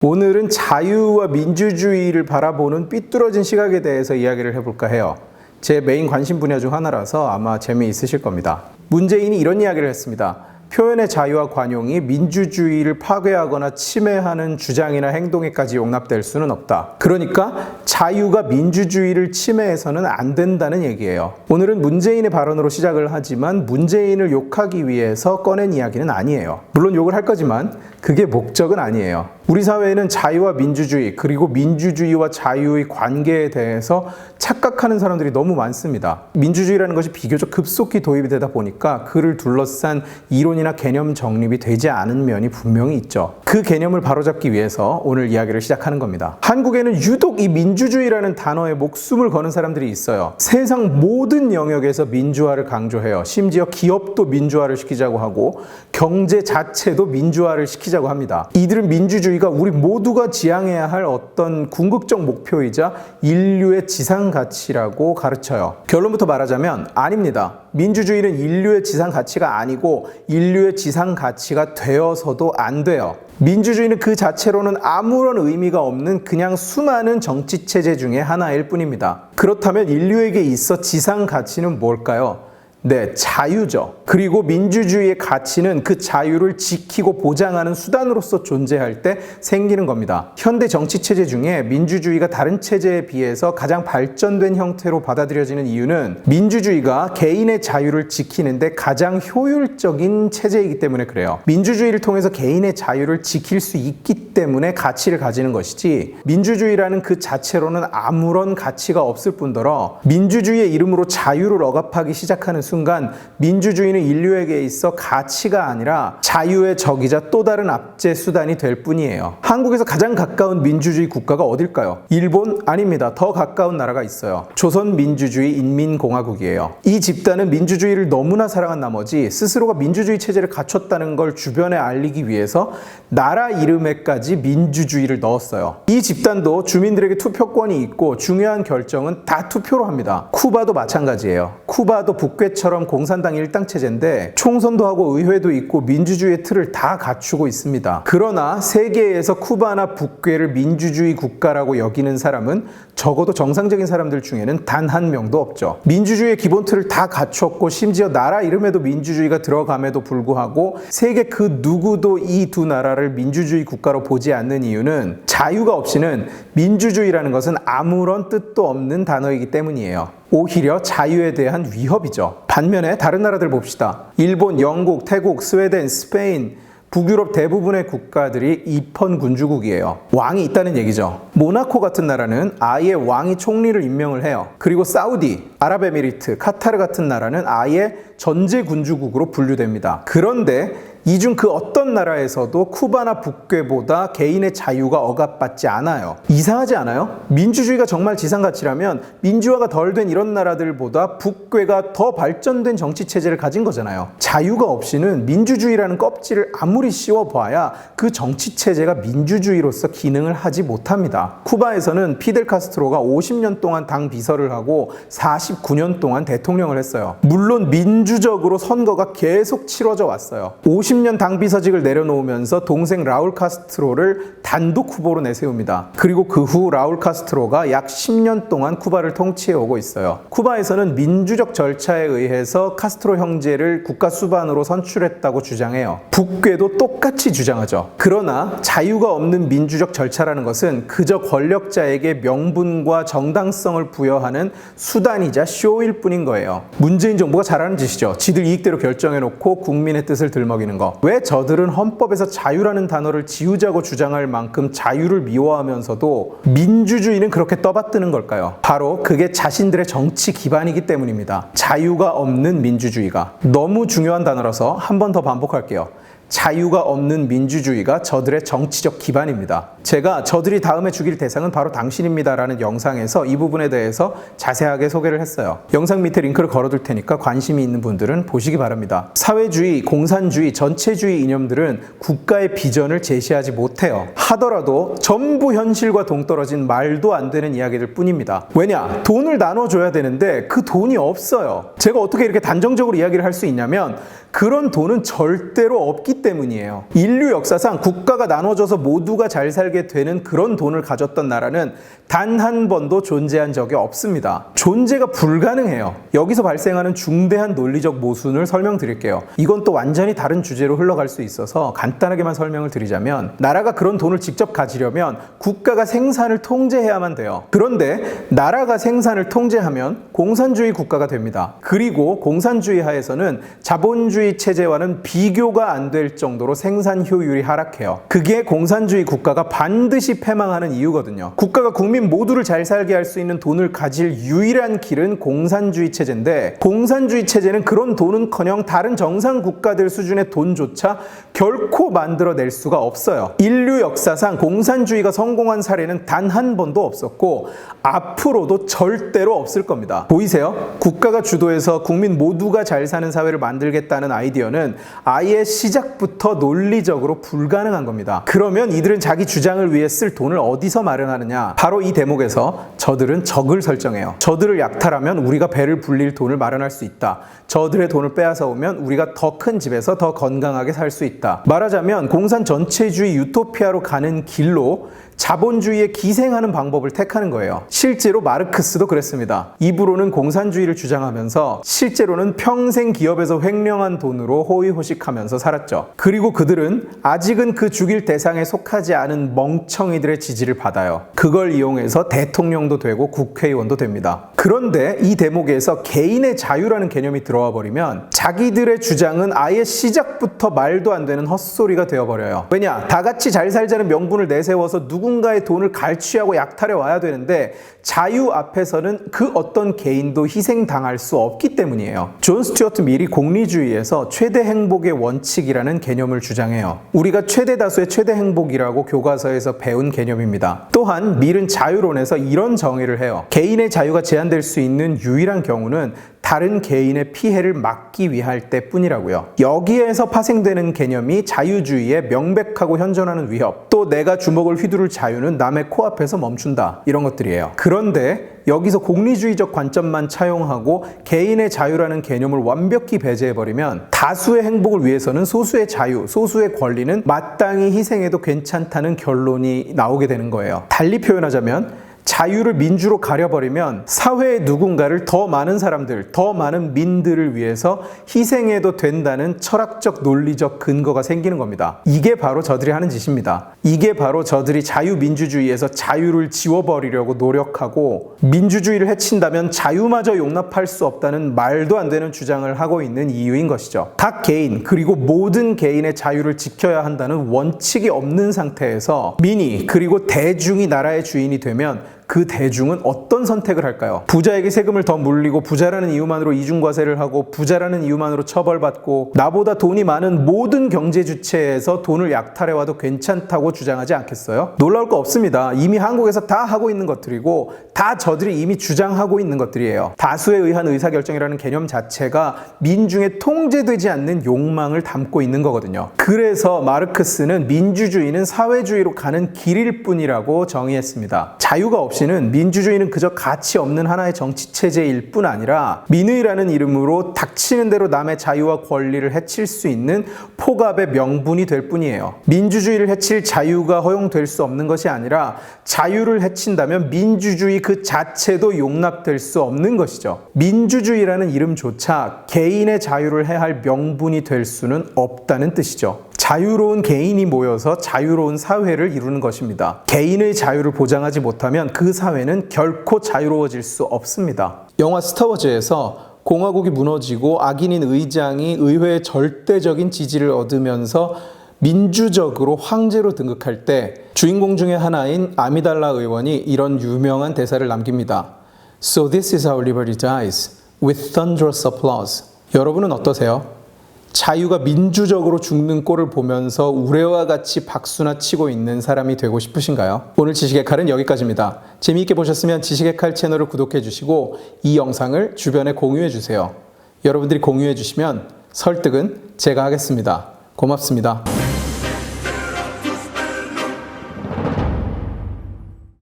오늘은 자유와 민주주의를 바라보는 삐뚤어진 시각에 대해서 이야기를 해볼까 해요. 제 메인 관심 분야 중 하나라서 아마 재미있으실 겁니다. 문재인이 이런 이야기를 했습니다. 표현의 자유와 관용이 민주주의를 파괴하거나 침해하는 주장이나 행동에까지 용납될 수는 없다. 그러니까 자유가 민주주의를 침해해서는 안 된다는 얘기예요. 오늘은 문재인의 발언으로 시작을 하지만 문재인을 욕하기 위해서 꺼낸 이야기는 아니에요. 물론 욕을 할 거지만 그게 목적은 아니에요. 우리 사회에는 자유와 민주주의, 그리고 민주주의와 자유의 관계에 대해서 착각하는 사람들이 너무 많습니다. 민주주의라는 것이 비교적 급속히 도입이 되다 보니까 그를 둘러싼 이론이나 개념 정립이 되지 않은 면이 분명히 있죠. 그 개념을 바로잡기 위해서 오늘 이야기를 시작하는 겁니다. 한국에는 유독 이 민주주의라는 단어에 목숨을 거는 사람들이 있어요. 세상 모든 영역에서 민주화를 강조해요. 심지어 기업도 민주화를 시키자고 하고 경제 자체도 민주화를 시키자고 합니다. 이들은 민주주의가 우리 모두가 지향해야 할 어떤 궁극적 목표이자 인류의 지상가치라고 가르쳐요. 결론부터 말하자면 아닙니다. 민주주의는 인류의 지상가치가 아니고 인류의 지상가치가 되어서도 안 돼요. 민주주의는 그 자체로는 아무런 의미가 없는 그냥 수많은 정치체제 중에 하나일 뿐입니다. 그렇다면 인류에게 있어 지상가치는 뭘까요? 네, 자유죠. 그리고 민주주의의 가치는 그 자유를 지키고 보장하는 수단으로서 존재할 때 생기는 겁니다. 현대 정치체제 중에 민주주의가 다른 체제에 비해서 가장 발전된 형태로 받아들여지는 이유는 민주주의가 개인의 자유를 지키는데 가장 효율적인 체제이기 때문에 그래요. 민주주의를 통해서 개인의 자유를 지킬 수 있기 때문에 가치를 가지는 것이지, 민주주의라는 그 자체로는 아무런 가치가 없을 뿐더러 민주주의의 이름으로 자유를 억압하기 시작하는 순간 민주주의는 인류에게 있어 가치가 아니라 자유의 적이자 또 다른 압제 수단이 될 뿐이에요. 한국에서 가장 가까운 민주주의 국가가 어딜까요? 일본? 아닙니다. 더 가까운 나라가 있어요. 조선민주주의 인민공화국이에요. 이 집단은 민주주의를 너무나 사랑한 나머지 스스로가 민주주의 체제를 갖췄다는 걸 주변에 알리기 위해서 나라 이름에까지 민주주의를 넣었어요. 이 집단도 주민들에게 투표권이 있고 중요한 결정은 다 투표로 합니다. 쿠바도 마찬가지예요. 쿠바도 북괴처럼 공산당 일당 체제인데 총선도 하고 의회도 있고 민주주의의 틀을 다 갖추고 있습니다. 그러나 세계에서 쿠바나 북괴를 민주주의 국가라고 여기는 사람은 적어도 정상적인 사람들 중에는 단 한 명도 없죠. 민주주의의 기본 틀을 다 갖췄고 심지어 나라 이름에도 민주주의가 들어감에도 불구하고 세계 그 누구도 이 두 나라를 민주주의 국가로 보지 않는 이유는 자유가 없이는 민주주의라는 것은 아무런 뜻도 없는 단어이기 때문이에요. 오히려 자유에 대한 위협이죠. 반면에 다른 나라들 봅시다. 일본, 영국, 태국, 스웨덴, 스페인, 북유럽 대부분의 국가들이 입헌군주국이에요. 왕이 있다는 얘기죠. 모나코 같은 나라는 아예 왕이 총리를 임명을 해요. 그리고 사우디, 아랍에미리트, 카타르 같은 나라는 아예 전제군주국으로 분류됩니다. 그런데 이 중 그 어떤 나라에서도 쿠바나 북괴보다 개인의 자유가 억압받지 않아요. 이상하지 않아요? 민주주의가 정말 지상가치라면 민주화가 덜 된 이런 나라들보다 북괴가 더 발전된 정치체제를 가진 거잖아요. 자유가 없이는 민주주의라는 껍질을 아무리 씌워봐야 그 정치체제가 민주주의로서 기능을 하지 못합니다. 쿠바에서는 피델 카스트로가 50년 동안 당 비서를 하고 49년 동안 대통령을 했어요. 물론 민주적으로 선거가 계속 치러져 왔어요. 50년 당비서직을 내려놓으면서 동생 라울 카스트로를 단독 후보로 내세웁니다. 그리고 그 후 라울 카스트로가 약 10년 동안 쿠바를 통치해오고 있어요. 쿠바에서는 민주적 절차에 의해서 카스트로 형제를 국가 수반으로 선출했다고 주장해요. 북괴도 똑같이 주장하죠. 그러나 자유가 없는 민주적 절차라는 것은 그저 권력자에게 명분과 정당성을 부여하는 수단이자 쇼일 뿐인 거예요. 문재인 정부가 잘하는 짓이죠. 지들 이익대로 결정해놓고 국민의 뜻을 들먹이는 거. 왜 저들은 헌법에서 자유라는 단어를 지우자고 주장할 만큼 자유를 미워하면서도 민주주의는 그렇게 떠받드는 걸까요? 바로 그게 자신들의 정치 기반이기 때문입니다. 자유가 없는 민주주의가. 너무 중요한 단어라서 한 번 더 반복할게요. 자유가 없는 민주주의가 저들의 정치적 기반입니다. 제가 저들이 다음에 죽일 대상은 바로 당신입니다 라는 영상에서 이 부분에 대해서 자세하게 소개를 했어요. 영상 밑에 링크를 걸어둘 테니까 관심이 있는 분들은 보시기 바랍니다. 사회주의, 공산주의, 전체주의 이념들은 국가의 비전을 제시하지 못해요. 하더라도 전부 현실과 동떨어진 말도 안 되는 이야기들 뿐입니다. 왜냐? 돈을 나눠줘야 되는데 그 돈이 없어요. 제가 어떻게 이렇게 단정적으로 이야기를 할 수 있냐면 그런 돈은 절대로 없기 없기 때문이에요. 인류 역사상 국가가 나눠져서 모두가 잘 살게 되는 그런 돈을 가졌던 나라는 단 한 번도 존재한 적이 없습니다. 존재가 불가능해요. 여기서 발생하는 중대한 논리적 모순을 설명드릴게요. 이건 또 완전히 다른 주제로 흘러갈 수 있어서 간단하게만 설명을 드리자면, 나라가 그런 돈을 직접 가지려면 국가가 생산을 통제해야만 돼요. 그런데 나라가 생산을 통제하면 공산주의 국가가 됩니다. 그리고 공산주의 하에서는 자본주의 체제와는 비교가 안 될 정도로 생산 효율이 하락해요. 그게 공산주의 국가가 반드시 패망하는 이유거든요. 국가가 국민 모두를 잘 살게 할 수 있는 돈을 가질 유일한 길은 공산주의 체제인데, 공산주의 체제는 그런 돈은커녕 다른 정상 국가들 수준의 돈조차 결코 만들어낼 수가 없어요. 인류 역사상 공산주의가 성공한 사례는 단 한 번도 없었고 앞으로도 절대로 없을 겁니다. 보이세요? 국가가 주도해서 국민 모두가 잘 사는 사회를 만들겠다는 아이디어는 아예 시작부터 논리적으로 불가능한 겁니다. 그러면 이들은 자기 주장을 위해 쓸 돈을 어디서 마련하느냐? 바로 이 대목에서 저들은 적을 설정해요. 저들을 약탈하면 우리가 배를 불릴 돈을 마련할 수 있다. 저들의 돈을 빼앗아 오면 우리가 더 큰 집에서 더 건강하게 살 수 있다. 말하자면 공산 전체주의 유토피아로 가는 길로 자본주의에 기생하는 방법을 택하는 거예요. 실제로 마르크스도 그랬습니다. 입으로는 공산주의를 주장하면서 실제로는 평생 기업에서 횡령한 돈으로 호의호식하면서 살았죠. 그리고 그들은 아직은 그 죽일 대상에 속하지 않은 멍청이들의 지지를 받아요. 그걸 이용해서 대통령도 되고 국회의원도 됩니다. 그런데 이 대목에서 개인의 자유라는 개념이 들어와 버리면 자기들의 주장은 아예 시작부터 말도 안 되는 헛소리가 되어버려요. 왜냐? 다 같이 잘 살자는 명분을 내세워서 누군가의 돈을 갈취하고 약탈해 와야 되는데 자유 앞에서는 그 어떤 개인도 희생당할 수 없기 때문이에요. 존 스튜어트 밀이 공리주의에서 최대 행복의 원칙이라는 개념을 주장해요. 우리가 최대 다수의 최대 행복이라고 교과서에서 배운 개념입니다. 또한 밀은 자유론에서 이런 정의를 해요. 개인의 자유가 제한될 수 있는 유일한 경우는 다른 개인의 피해를 막기 위할 때뿐이라고요. 여기에서 파생되는 개념이 자유주의의 명백하고 현존하는 위협, 또 내가 주먹을 휘두를 자유는 남의 코앞에서 멈춘다, 이런 것들이에요. 그런데 여기서 공리주의적 관점만 차용하고 개인의 자유라는 개념을 완벽히 배제해버리면 다수의 행복을 위해서는 소수의 자유, 소수의 권리는 마땅히 희생해도 괜찮다는 결론이 나오게 되는 거예요. 달리 표현하자면 자유를 민주로 가려버리면 사회의 누군가를 더 많은 사람들, 더 많은 민들을 위해서 희생해도 된다는 철학적 논리적 근거가 생기는 겁니다. 이게 바로 저들이 하는 짓입니다. 이게 바로 저들이 자유민주주의에서 자유를 지워버리려고 노력하고 민주주의를 해친다면 자유마저 용납할 수 없다는 말도 안 되는 주장을 하고 있는 이유인 것이죠. 각 개인 그리고 모든 개인의 자유를 지켜야 한다는 원칙이 없는 상태에서 민이 그리고 대중이 나라의 주인이 되면 그 대중은 어떤 선택을 할까요? 부자에게 세금을 더 물리고 부자라는 이유만으로 이중과세를 하고 부자라는 이유만으로 처벌받고 나보다 돈이 많은 모든 경제 주체에서 돈을 약탈해와도 괜찮다고 주장하지 않겠어요? 놀라울 거 없습니다. 이미 한국에서 다 하고 있는 것들이고 다 저들이 이미 주장하고 있는 것들이에요. 다수에 의한 의사결정이라는 개념 자체가 민중에 통제되지 않는 욕망을 담고 있는 거거든요. 그래서 마르크스는 민주주의는 사회주의로 가는 길일 뿐이라고 정의했습니다. 자유가 없이 민주주의는 그저 가치 없는 하나의 정치체제일 뿐 아니라 민의라는 이름으로 닥치는 대로 남의 자유와 권리를 해칠 수 있는 폭압의 명분이 될 뿐이에요. 민주주의를 해칠 자유가 허용될 수 없는 것이 아니라 자유를 해친다면 민주주의 그 자체도 용납될 수 없는 것이죠. 민주주의라는 이름조차 개인의 자유를 해할 명분이 될 수는 없다는 뜻이죠. 자유로운 개인이 모여서 자유로운 사회를 이루는 것입니다. 개인의 자유를 보장하지 못하면 그 사회는 결코 자유로워질 수 없습니다. 영화 스타워즈에서 공화국이 무너지고 악인인 의장이 의회의 절대적인 지지를 얻으면서 민주적으로 황제로 등극할 때 주인공 중에 하나인 아미달라 의원이 이런 유명한 대사를 남깁니다. So this is how liberty dies, with thunderous applause. 여러분은 어떠세요? 자유가 민주적으로 죽는 꼴을 보면서 우레와 같이 박수나 치고 있는 사람이 되고 싶으신가요? 오늘 지식의 칼은 여기까지입니다. 재미있게 보셨으면 지식의 칼 채널을 구독해 주시고 이 영상을 주변에 공유해 주세요. 여러분들이 공유해 주시면 설득은 제가 하겠습니다. 고맙습니다.